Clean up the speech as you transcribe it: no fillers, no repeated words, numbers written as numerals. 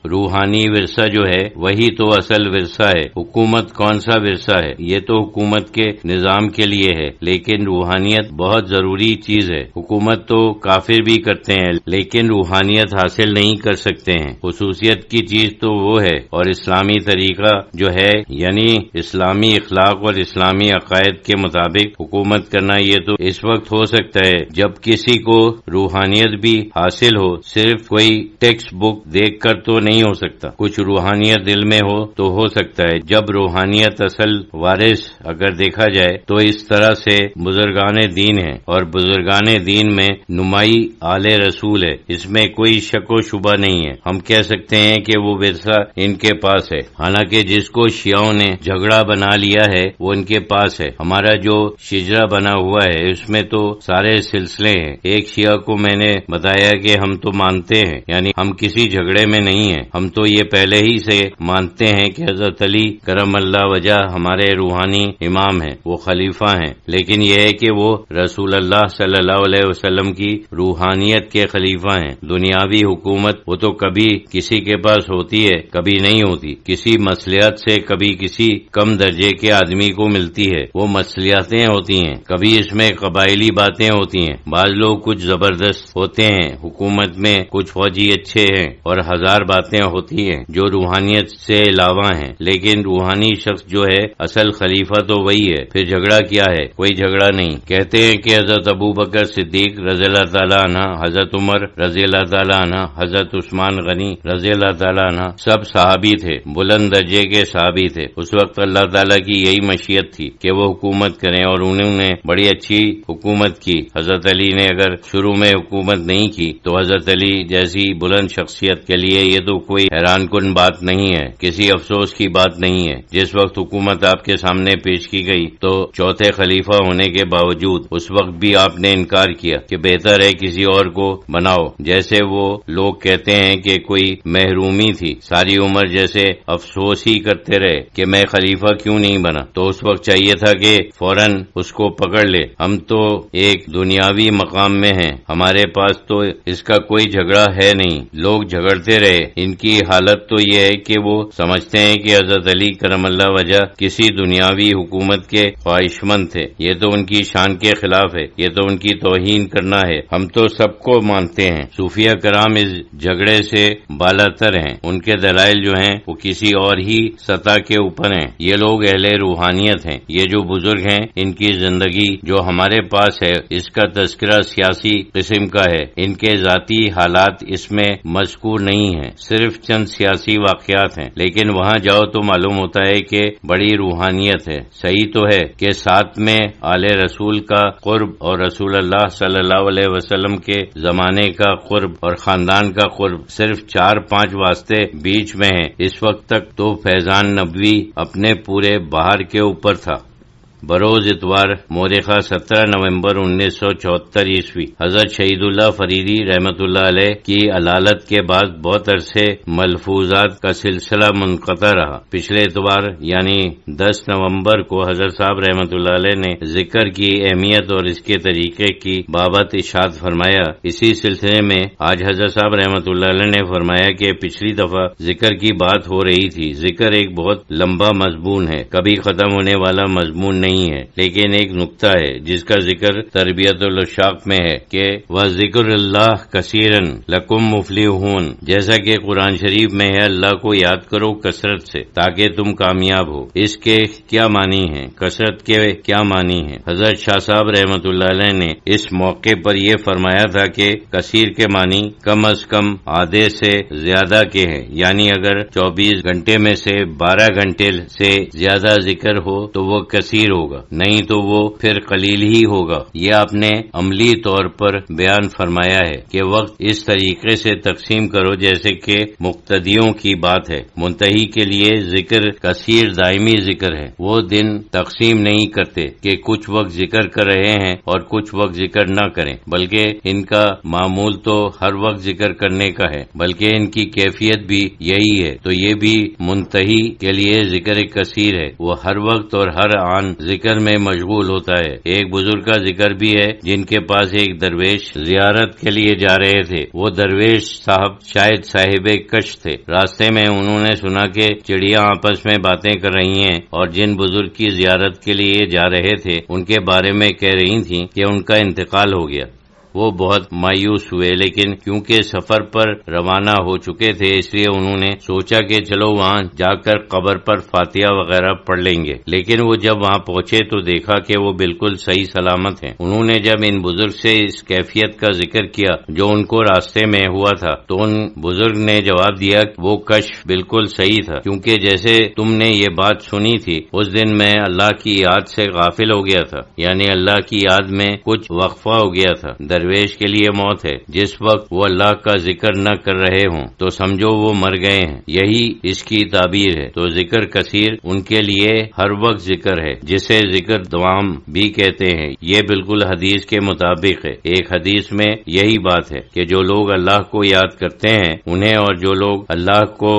روحانی ورثہ جو ہے وہی تو اصل ورثہ ہے. حکومت کون سا ورثہ ہے؟ یہ تو حکومت کے نظام کے لیے ہے، لیکن روحانیت بہت ضروری چیز ہے. حکومت تو کافر بھی کرتے ہیں لیکن روحانیت حاصل نہیں کر سکتے ہیں. خصوصیت کی چیز تو وہ ہے، اور اسلامی طریقہ جو ہے یعنی اسلامی اخلاق اور اسلامی عقائد کے مطابق حکومت کرنا، یہ تو اس وقت ہو سکتا ہے جب کسی کو روحانیت بھی حاصل ہو. صرف کوئی ٹیکسٹ بک دیکھ کر تو نہیں ہو سکتا. کچھ روحانیت دل میں ہو سکتا ہے. جب روحانیت اصل وارث اگر دیکھا جائے تو اس طرح سے بزرگان دین ہیں، اور بزرگان دین میں نمائی آل رسول ہے، اس میں کوئی شک و شبہ نہیں ہے. ہم کہہ سکتے ہیں کہ وہ ورثہ ان کے پاس ہے، حالانکہ جس کو شیعوں نے جھگڑا بنا لیا ہے وہ ان کے پاس ہے. ہمارا جو شجرا بنا ہوا ہے اس میں تو سارے سلسلے ہیں. ایک شیعہ کو میں نے بتایا کہ ہم تو مانتے ہیں، یعنی ہم کسی جھگڑے میں نہیں ہیں، ہم تو یہ پہلے ہی سے مانتے ہیں کہ حضرت علی کرم اللہ وجہ ہمارے روحانی امام ہیں، وہ خلیفہ ہیں. لیکن یہ ہے کہ وہ رسول اللہ صلی اللہ علیہ وسلم کی روحانیت کے خلیفہ ہیں. دنیاوی حکومت وہ تو کبھی کسی کے پاس ہوتی ہے، کبھی نہیں ہوتی. کسی مصلحت سے کبھی کسی کم درجے کے آدمی کو ملتی ہے، وہ مصلحتیں ہوتی ہیں. کبھی اس میں قبائلی باتیں ہوتی ہیں. بعض لوگ کچھ زبردست ہوتے ہیں حکومت میں، کچھ فوجی اچھے ہیں، اور ہزار باتیں ہوتی ہیں جو روحانیت سے علاوہ ہیں. لیکن روحانی شخص جو ہے اصل خلیفہ تو وہی ہے. پھر جھگڑا کیا ہے؟ کوئی جھگڑا نہیں. کہتے ہیں کہ حضرت ابو بکر صدیق رضی اللہ تعالیٰ عنہ، حضرت عمر رضی اللہ تعالیٰ عنہ، حضرت عثمان غنی رضی اللہ تعالیٰ عنہ سب صحابی تھے، بلند درجے کے صحابی تھے. اس وقت اللہ تعالیٰ کی یہی مشیت تھی کہ وہ حکومت کریں، اور انہوں نے بڑی اچھی حکومت کی. حضرت علی نے اگر شروع میں حکومت نہیں کی تو حضرت علی جیسی بلند شخصیت کے لیے یہ تو کوئی حیران کن بات نہیں ہے، کسی افسوس کی بات نہیں ہے. جس وقت حکومت آپ کے سامنے پیش کی گئی تو چوتھے خلیفہ ہونے کے باوجود اس وقت بھی آپ نے انکار کیا کہ بہتر ہے کسی اور کو بناؤ. جیسے وہ لوگ کہتے ہیں کہ کوئی محرومی تھی، ساری عمر جیسے افسوس ہی کرتے رہے کہ میں خلیفہ کیوں نہیں بنا، تو اس وقت چاہیے تھا کہ فوراً اس کو پکڑ لے. ہم تو ایک دنیاوی مقام میں ہیں، ہمارے پاس تو اس کا کوئی جھگڑا ہے نہیں. لوگ جھگڑتے رہے. ان کی حالت تو یہ ہے کہ وہ سمجھتے ہیں کہ حضرت علی کرم اللہ وجہ کسی دنیاوی حکومت کے خواہش مند تھے. یہ تو ان کی شان کے خلاف ہے، یہ تو ان کی توہین کرنا ہے. ہم تو سب کو مانتے ہیں. صوفیہ کرام اس جھگڑے سے بالاتر ہیں. ان کے دلائل جو ہیں وہ کسی اور ہی سطح کے اوپر ہیں. یہ لوگ اہل روحانیت ہیں. یہ جو بزرگ ہیں ان کی زندگی جو ہمارے پاس ہے اس کا تذکرہ سیاسی قسم کا ہے. ان کے ذاتی حالات اس میں مذکور نہیں ہیں، صرف چند سیاسی واقعات ہیں. لیکن وہاں جاؤ تو معلوم ہوتا ہے کہ بڑی روحانیت ہے. صحیح تو ہے کہ ساتھ میں آل رسول کا قرب اور رسول اللہ صلی اللہ علیہ وسلم کے زمانے کا قرب اور خاندان کا قرب صرف 4-5 واسطے بیچ میں ہیں. اس وقت تک تو فیضان نبوی اپنے پورے بہار کے اوپر تھا. بروز اتوار مورخہ 17 نومبر 1974 عیسوی حضرت شہید اللہ فریدی رحمت اللہ علیہ کی علالت کے بعد بہت عرصے ملفوظات کا سلسلہ منقطع رہا. پچھلے اتوار یعنی 10 نومبر کو حضرت صاحب رحمت اللہ علیہ نے ذکر کی اہمیت اور اس کے طریقے کی بابت ارشاد فرمایا. اسی سلسلے میں آج حضرت صاحب رحمت اللہ علیہ نے فرمایا کہ پچھلی دفعہ ذکر کی بات ہو رہی تھی. ذکر ایک بہت لمبا مضمون ہے، کبھی ختم ہونے والا مضمون نہیں ہے. لیکن ایک نقطہ ہے جس کا ذکر تربیت الاشاق میں ہے کہ وَذِكْرُ اللَّهِ كَثِيرًا لَكُمْ مُفْلِحُونَ، جیسا کہ قرآن شریف میں ہے اللہ کو یاد کرو کثرت سے تاکہ تم کامیاب ہو. اس کے کیا معنی ہیں؟ کثرت کے کیا معنی ہیں؟ حضرت شاہ صاحب رحمت اللہ علیہ نے اس موقع پر یہ فرمایا تھا کہ کثیر کے معنی کم از کم آدھے سے زیادہ کے ہیں، یعنی اگر 24 گھنٹے میں سے 12 گھنٹے سے زیادہ ذکر ہو تو وہ کثیر ہوگا، نہیں تو وہ پھر قلیل ہی ہوگا. یہ آپ نے عملی طور پر بیان فرمایا ہے کہ وقت اس طریقے سے تقسیم کرو جیسے کہ مقتدیوں کی بات ہے. منتہی کے لیے ذکر کثیر دائمی ذکر ہے. وہ دن تقسیم نہیں کرتے کہ کچھ وقت ذکر کر رہے ہیں اور کچھ وقت ذکر نہ کریں، بلکہ ان کا معمول تو ہر وقت ذکر کرنے کا ہے، بلکہ ان کی کیفیت بھی یہی ہے. تو یہ بھی منتہی کے لیے ذکر کثیر ہے، وہ ہر وقت اور ہر آن ذکر میں مشغول ہوتا ہے۔ ایک بزرگ کا ذکر بھی ہے جن کے پاس ایک درویش زیارت کے لیے جا رہے تھے۔ وہ درویش صاحب شاید صاحب کشف تھے۔ راستے میں انہوں نے سنا کہ چڑیا آپس میں باتیں کر رہی ہیں اور جن بزرگ کی زیارت کے لیے جا رہے تھے ان کے بارے میں کہہ رہی تھیں کہ ان کا انتقال ہو گیا۔ وہ بہت مایوس ہوئے، لیکن کیونکہ سفر پر روانہ ہو چکے تھے اس لیے انہوں نے سوچا کہ چلو وہاں جا کر قبر پر فاتحہ وغیرہ پڑھ لیں گے۔ لیکن وہ جب وہاں پہنچے تو دیکھا کہ وہ بالکل صحیح سلامت ہیں۔ انہوں نے جب ان بزرگ سے اس کیفیت کا ذکر کیا جو ان کو راستے میں ہوا تھا تو ان بزرگ نے جواب دیا کہ وہ کشف بالکل صحیح تھا، کیونکہ جیسے تم نے یہ بات سنی تھی اس دن میں اللہ کی یاد سے غافل ہو گیا تھا، یعنی اللہ کی یاد میں کچھ وقفہ ہو گیا تھا۔ درویش کے لیے موت ہے، جس وقت وہ اللہ کا ذکر نہ کر رہے ہوں تو سمجھو وہ مر گئے ہیں، یہی اس کی تعبیر ہے۔ تو ذکر کثیر ان کے لیے ہر وقت ذکر ہے، جسے ذکر دوام بھی کہتے ہیں۔ یہ بالکل حدیث کے مطابق ہے۔ ایک حدیث میں یہی بات ہے کہ جو لوگ اللہ کو یاد کرتے ہیں انہیں اور جو لوگ اللہ کو